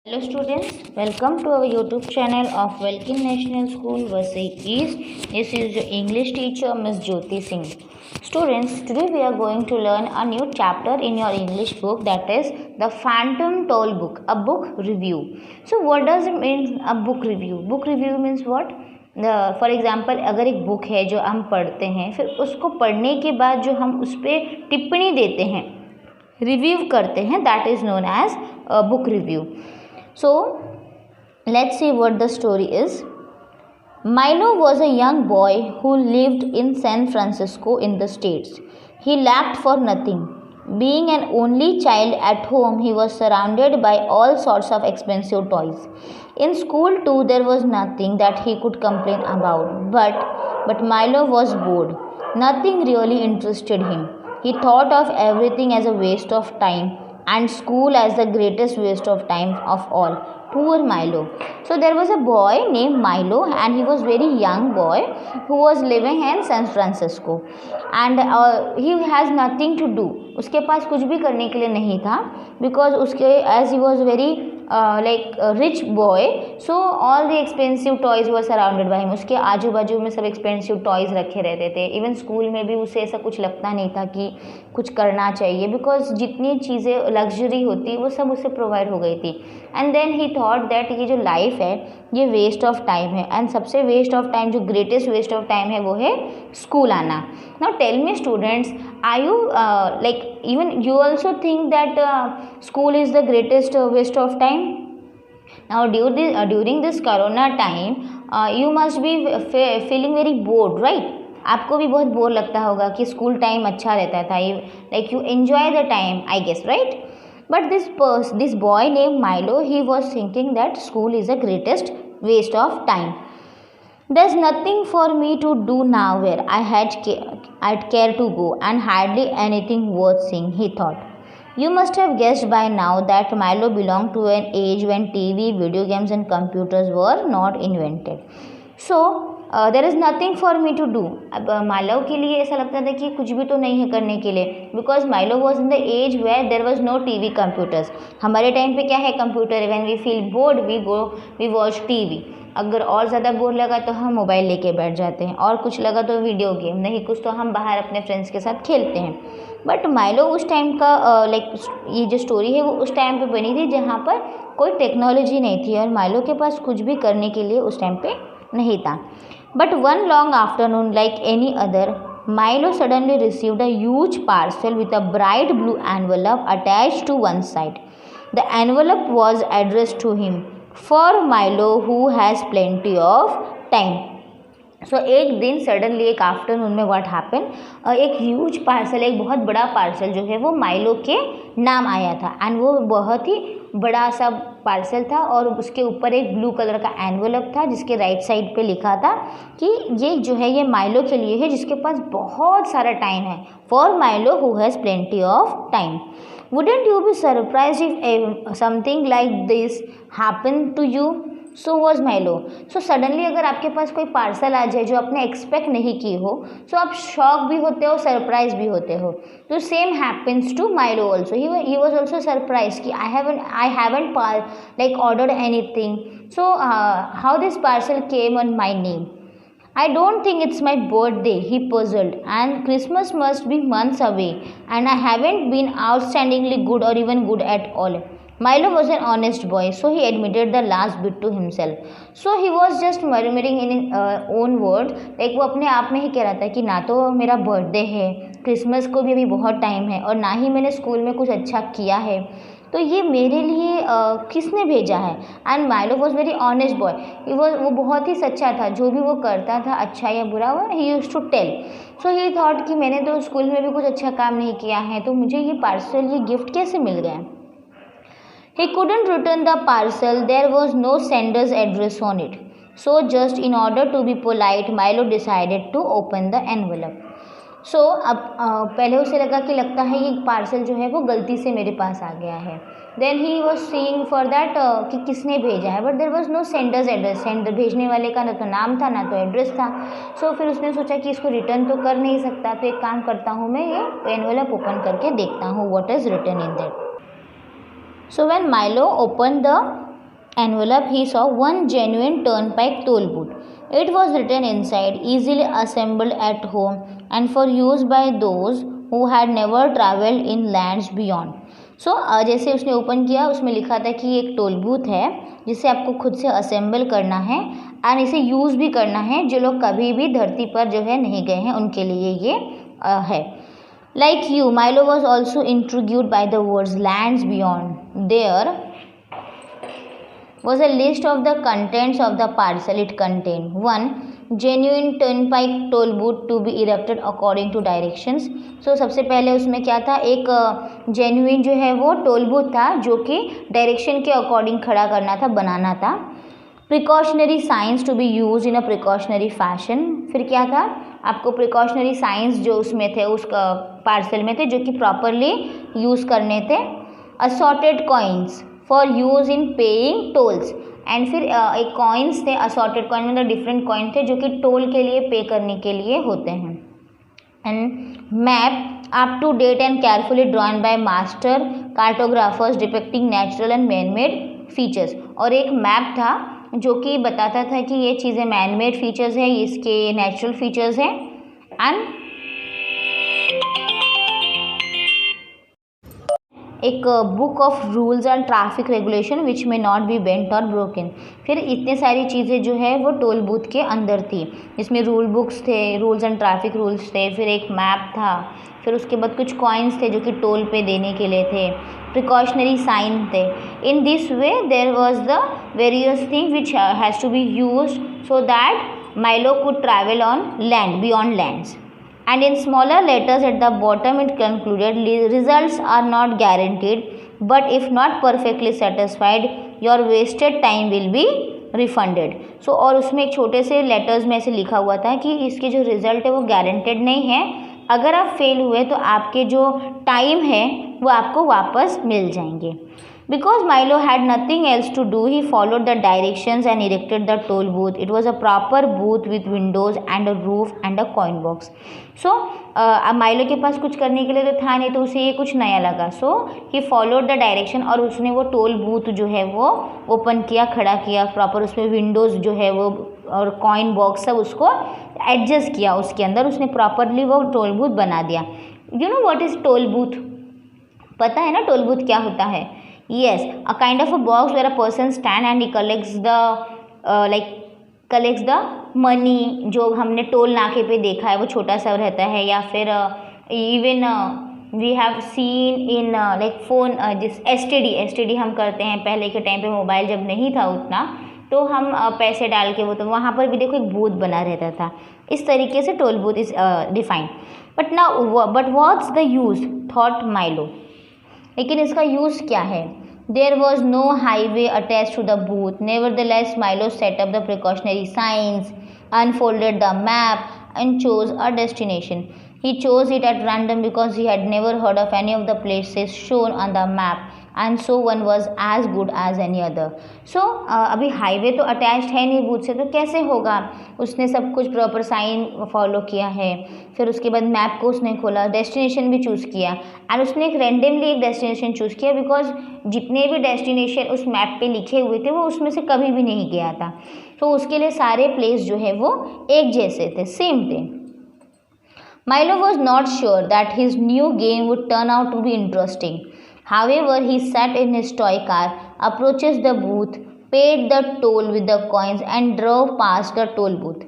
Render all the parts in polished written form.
Hello students, welcome to our YouTube channel of Welkin National School, Vasai East. This is your English teacher Miss Jyoti Singh. Students, today we are going to learn a new chapter in your English book, that is the Phantom Toll book, a book review. So what does it mean, a book review? Book review means what? For example अगर एक book है जो हम पढ़ते हैं, फिर उसको पढ़ने के बाद जो हम उस पर टिप्पणी देते हैं, रिव्यू करते हैं, that is known as book review. So, let's see what the story is. Milo was a young boy who lived in San Francisco in the States. He lacked for nothing. Being an only child at home, he was surrounded by all sorts of expensive toys. In school too, there was nothing that he could complain about. But Milo was bored. Nothing really interested him. He thought of everything as a waste of time, and school as the greatest waste of time of all. Poor Milo. So there was a boy named Milo, and he was very young boy who was living in San Francisco, and he has nothing to do. उसके पास कुछ भी करने के लिए नहीं था, because उसके as he was very like a rich boy, so all the expensive toys were surrounded by him. उसके आजू बाजू में सब expensive toys रखे रहते थे. इवन स्कूल में भी उसे ऐसा कुछ लगता नहीं था कि कुछ करना चाहिए, बिकॉज जितनी चीज़ें लग्जरी होती वो सब उसे प्रोवाइड हो गई थी. And then he thought that ये जो लाइफ है ये वेस्ट ऑफ टाइम है, एंड सबसे वेस्ट ऑफ टाइम, जो ग्रेटेस्ट वेस्ट ऑफ टाइम है, वो है स्कूल आना. Now tell me students, are you like even you also think that school is the greatest waste of time? Now during this corona time, you must be feeling very bored, right? आपको भी बहुत bore लगता होगा कि school time अच्छा रहता था, like you enjoy the time, I guess, right? But this boy named Milo, he was thinking that school is the greatest waste of time. There's nothing for me to do now where I'd care to go, and hardly anything worth seeing, he thought. You must have guessed by now that Milo belonged to an age when TV, video games and computers were not invented. So, there is nothing for me to do. अब Milo के लिए ऐसा लगता था कि कुछ भी तो नहीं है करने के लिए, because Milo was in the age where there was no T V computers. हमारे टाइम पे क्या है, computer. When we feel bored we watch T. अगर और ज़्यादा बोर लगा तो हम मोबाइल लेके बैठ जाते हैं, और कुछ लगा तो वीडियो गेम, नहीं कुछ तो हम बाहर अपने फ्रेंड्स के साथ खेलते हैं. बट माइलो उस टाइम का लाइक ये जो स्टोरी है वो उस टाइम पे बनी थी जहाँ पर कोई टेक्नोलॉजी नहीं थी, और माइलो के पास कुछ भी करने के लिए उस टाइम पे नहीं था. But one long afternoon, like any other, Milo suddenly received a huge parcel with a bright blue envelope attached to one side. The envelope was addressed to him, "For Milo who has plenty of time." सो एक दिन suddenly एक afternoon में what happen, एक huge parcel, एक बहुत बड़ा parcel जो है वो माइलो के नाम आया था, एंड वो बहुत ही बड़ा सा पार्सल था, और उसके ऊपर एक ब्लू कलर का एनवलप था जिसके राइट साइड पे लिखा था कि ये जो है ये माइलो के लिए है जिसके पास बहुत सारा टाइम है. For Milo who has plenty of time. Wouldn't you be surprise if something like this happen to you? So was Milo. So suddenly अगर आपके पास कोई पार्सल आ जाए जो आपने एक्सपेक्ट नहीं की हो, सो आप शॉक भी होते हो, सरप्राइज भी होते हो. तो same happens to Milo also. He was also surprise कि I haven't like ordered anything, so how this parcel came on my name. I don't think it's my birthday, he puzzled, and Christmas must be months away, and I haven't been outstandingly good or even good at all. Milo was an honest boy, so he admitted the last bit to himself. So he was just murmuring in his own words, like वो अपने आप में ही कह रहा था कि ना तो मेरा बर्थडे है, क्रिसमस को भी अभी बहुत टाइम है, और ना ही मैंने स्कूल में कुछ अच्छा किया है, तो ये मेरे लिए किसने भेजा है. And Milo was very honest boy. वो बहुत ही सच्चा था, जो भी वो करता था अच्छा या बुरा हुआ, he used to tell. So he thought कि मैंने तो स्कूल में भी कुछ अच्छा काम नहीं किया है, तो मुझे ये पार्सल, ये गिफ्ट कैसे मिल गया. He couldn't return the parcel. There was no sender's address on it. So just in order to be polite, Milo decided to open the envelope. So अब पहले उसे लगा कि लगता है ये पार्सल जो है वो गलती से मेरे पास आ गया है. Then he was seeing for that कि किसने भेजा है, but there was no sender's address. Sender भेजने वाले का ना तो नाम था ना तो एड्रेस था. So फिर उसने सोचा कि इसको रिटर्न तो कर नहीं सकता, तो एक काम करता हूँ, मैं ये एनवेलप ओपन करके देखता हूँ what is written in that. So when Milo opened the envelope he saw one genuine turnpike toll booth. It was written inside, easily assembled at home and for use by those who had never travelled in lands beyond. So जैसे उसने open किया उसमें लिखा था कि एक toll booth है जिसे आपको खुद से असेंबल करना है एंड इसे यूज़ भी करना है जो लोग कभी भी धरती पर जो है नहीं गए हैं उनके लिए ये है. Like you, Milo was also intrigued by the words lands beyond. There was a list of the contents of the parcel. It contained 1. Genuine turnpike toll booth to be erected according to directions. So सबसे पहले उसमें क्या था, एक genuine जो है वो toll booth था जो कि डायरेक्शन के अकॉर्डिंग खड़ा करना था, बनाना था. Precautionary science to be use in a precautionary fashion. फिर क्या था, आपको प्रिकॉशनरी साइंस जो उसमें थे उस पार्सल में थे जो कि प्रॉपरली यूज़ करने थे. Assorted coins for use in paying tolls. And फिर एक कॉइन्स थे, असॉर्टेड कॉइन मतलब डिफरेंट कॉइन थे जो कि टोल के लिए पे करने के लिए होते हैं. And map up to date and carefully drawn by master cartographers depicting natural and man made features. और एक मैप था जो कि बताता था कि ये चीज़ें मैन मेड फीचर्स है, इसके नेचुरल फीचर्स हैं. एंड एक book of rules and traffic regulation which may not be bent or broken. फिर इतने सारी चीज़ें जो है वो टोल बूथ के अंदर थी. इसमें रूल बुक्स थे, रूल्स एंड ट्रैफिक रूल्स थे, फिर एक मैप था, फिर उसके बाद कुछ कॉइन्स थे जो कि टोल पे देने के लिए थे, प्रिकॉशनरी साइन थे. In this way there was the various thing which has to be used so that Milo could travel on land beyond lands. And in smaller letters at the bottom it concluded, results are not guaranteed, but if not perfectly satisfied, your wasted time will be refunded. So और उसमें एक छोटे से letters में ऐसे लिखा हुआ था कि इसके जो रिज़ल्ट है वो गारंटेड नहीं है, अगर आप फेल हुए तो आपके जो टाइम है वो आपको वापस मिल जाएंगे. Because Milo had nothing else to do, he followed the directions and erected the toll booth. It was a proper booth with windows and a roof and a coin box. So अब Milo के पास कुछ करने के लिए तो था नहीं, तो उसे ये कुछ नया लगा. So he followed the direction और उसने वो टोल बूथ जो है वो ओपन किया, खड़ा किया प्रॉपर. उसमें विंडोज़ जो है वो और कॉइन बॉक्स सब उसको एडजस्ट किया, उसके अंदर उसने प्रॉपरली वो टोल बूथ बना दिया. You know what is toll booth? पता है ना टोल बूथ क्या होता है? Yes, a kind of a box where a person stand and he collects the money. जो हमने टोल नाके पे देखा है वो छोटा सा रहता है, या फिर even we have seen in like phone जिस STD हम करते हैं. पहले के टाइम पे मोबाइल जब नहीं था उतना, तो हम पैसे डाल के वो, तो वहाँ पर भी देखो एक बूथ बना रहता था. इस तरीके से toll booth is defined. But what's the use, thought Milo. लेकिन इसका यूज़ क्या है? There was no highway attached to the booth. Nevertheless, Milo set up the precautionary signs, unfolded the map, and chose a destination. He chose it at random because he had never heard of any of the places shown on the map, and so one was as good as any other. So अभी highway तो attached है नहीं booth से, तो कैसे होगा? उसने सब कुछ प्रॉपर साइन फॉलो किया है. फिर उसके बाद मैप को उसने खोला, डेस्टिनेशन भी चूज़ किया, एंड उसने एक रैंडमली एक डेस्टिनेशन चूज़ किया बिकॉज जितने भी डेस्टिनेशन उस मैप पे लिखे हुए थे वो उसमें से कभी भी नहीं गया था. तो उसके लिए सारे प्लेस जो है वो एक जैसे थे, सेम थे. Milo was not sure that his new game would turn out to be interesting. However, he sat in his toy car, approached the booth, paid the toll with the coins and drove past the toll booth.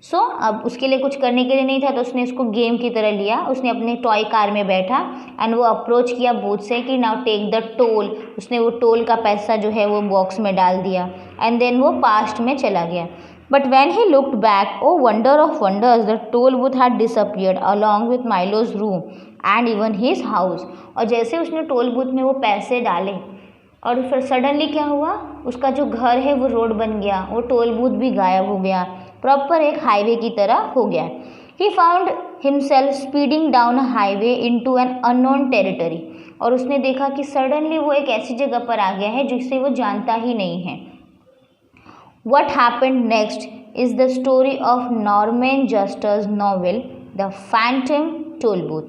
So, अब उसके लिए कुछ करने के लिए नहीं था, तो उसने इसको गेम की तरह लिया. उसने अपने टॉय कार में बैठा एंड वो अप्रोच किया बूथ से कि नाउ टेक द टोल. उसने वो टोल का पैसा जो है वो बॉक्स में डाल दिया एंड देन वो पास्ट में चला गया. But when he looked back, oh wonder of wonders, the toll booth had disappeared along with Milo's room and even his house. और जैसे उसने टोल बूथ में वो पैसे डाले और फिर सडनली क्या हुआ, उसका जो घर है वो रोड बन गया, वो टोल बूथ भी गायब हो गया, प्रॉपर एक हाईवे की तरह हो गया. He found himself speeding down a highway into an unknown territory. और उसने देखा कि सडनली वो एक ऐसी जगह पर आ गया है जिसे वो जानता ही नहीं है. What happened next is the story of Norman Juster's novel The Phantom Toll Booth.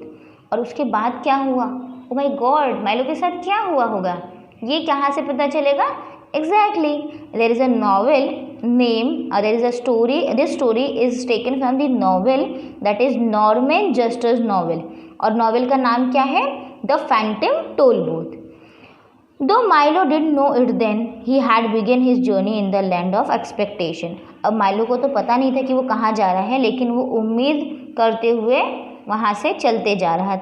और उसके बाद क्या हुआ? ओ माय गॉड, माइलो के साथ क्या हुआ होगा? ये कहाँ से पता चलेगा? Exactly. There is a novel name, there is a story. This story is taken from the novel that is Norman Juster's novel. और novel का नाम क्या है? The Phantom Tollbooth. Though Milo didn't know it then, he had begun his journey in the land of expectation. अब Milo को तो पता नहीं था कि वो कहाँ जा रहा है, लेकिन वो उम्मीद करते हुए वहाँ से चलते जा रहा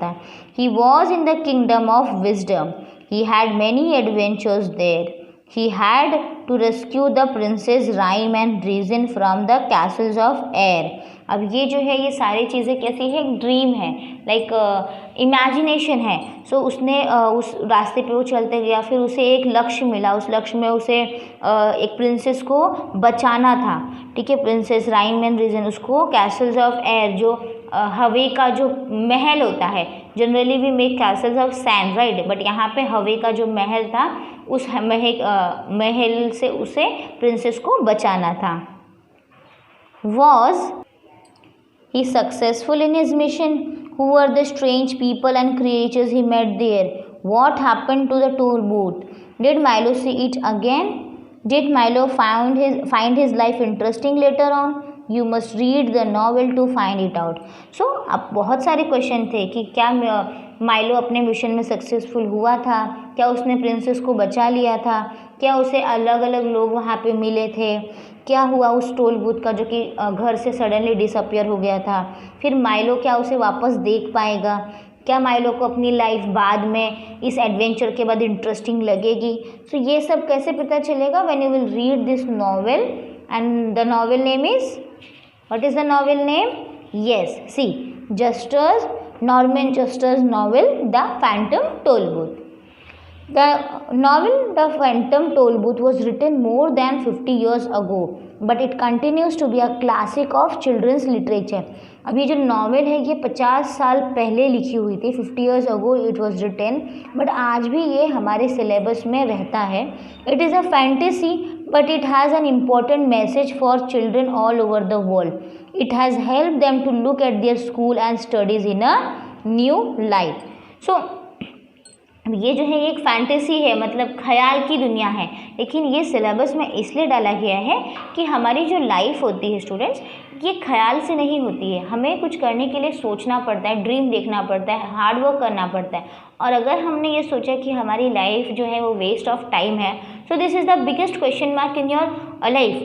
था. He was in the kingdom of wisdom. He had many adventures there. He had to rescue the princess Rhyme and Reason from the castles of air. अब ये जो है ये सारी चीज़ें कैसी है, एक ड्रीम है, लाइक इमेजिनेशन है. सो उसने उस रास्ते पे वो चलते गया, फिर उसे एक लक्ष्य मिला. उस लक्ष्य में उसे एक प्रिंसेस को बचाना था. ठीक है, प्रिंसेस राइम एंड रीजन, उसको कैसल्स ऑफ एयर, जो हवे का जो महल होता है, generally we make castles of sand right, but यहाँ पे हवे का जो महल था, उस महल से उसे प्रिंसेस को बचाना था. Was he successful in his mission? Who were the strange people and creatures he met there? What happened to the toll booth? Did Milo see it again? Did Milo find his life interesting later on? You must read the novel to find it out. So अब बहुत सारे question थे कि क्या Milo अपने mission में successful हुआ था, क्या उसने प्रिंसेस को बचा लिया था, क्या उसे अलग अलग लोग वहाँ पे मिले थे, क्या हुआ उस टोल बूथ का जो कि घर से सडनली डिसअपियर हो गया था, फिर माइलो क्या उसे वापस देख पाएगा, क्या माइलो को अपनी लाइफ बाद में इस एडवेंचर के बाद इंटरेस्टिंग लगेगी. सो ये सब कैसे पता चलेगा? When you will read this novel, and the novel name is, what is the novel name? Yes, see, Norman Juster's novel, The Phantom Tollbooth. The novel The Phantom Tollbooth was written more than 50 years ago, but it continues to be a classic of children's literature. अब ये जो novel है ये 50 साल पहले लिखी हुई थी, 50 years ago it was written, but आज भी ये हमारे सिलेबस में रहता है. It is a fantasy, but it has an important message for children all over the world. It has helped them to look at their school and studies in a new light. So ये जो है एक fantasy है, मतलब ख्याल की दुनिया है, लेकिन ये सिलेबस में इसलिए डाला गया है कि हमारी जो लाइफ होती है स्टूडेंट्स, ये ख्याल से नहीं होती है. हमें कुछ करने के लिए सोचना पड़ता है, ड्रीम देखना पड़ता है, हार्ड वर्क करना पड़ता है. और अगर हमने ये सोचा कि हमारी लाइफ जो है वो वेस्ट ऑफ टाइम है, so this is the biggest question mark in your life.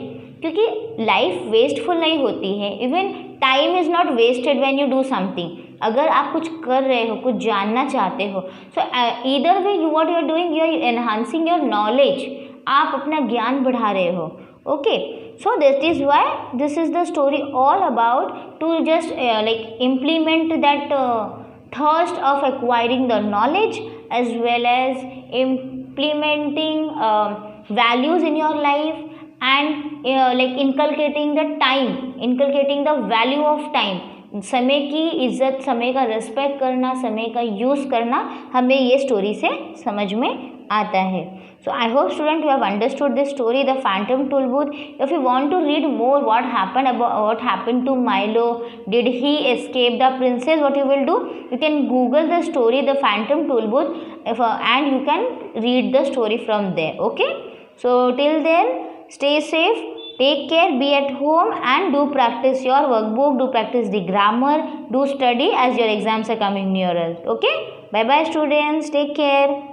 क्योंकि लाइफ वेस्टफुल नहीं होती है. Even time is not wasted when you do something. अगर आप कुछ कर रहे हो, कुछ जानना चाहते हो, so either way you what you are doing, you are enhancing your knowledge, आप अपना ज्ञान बढ़ा रहे हो. Okay, so this is why this is the story all about to just like implement that thirst of acquiring the knowledge as well as implementing values in your life, and like inculcating the value of time. समय की इज्जत, समय का respect करना, समय का use करना, हमें ये स्टोरी से समझ में आता है. So I hope student you have understood this story, The Phantom Tollbooth. If you want to read more what happened to Milo, did he escape the princess, what you will do, you can Google the story The Phantom Tollbooth, and you can read the story from there. Okay, so till then stay safe, take care, be at home, and do practice your workbook, do practice the grammar, do study as your exams are coming nearer. Okay, bye bye students, take care.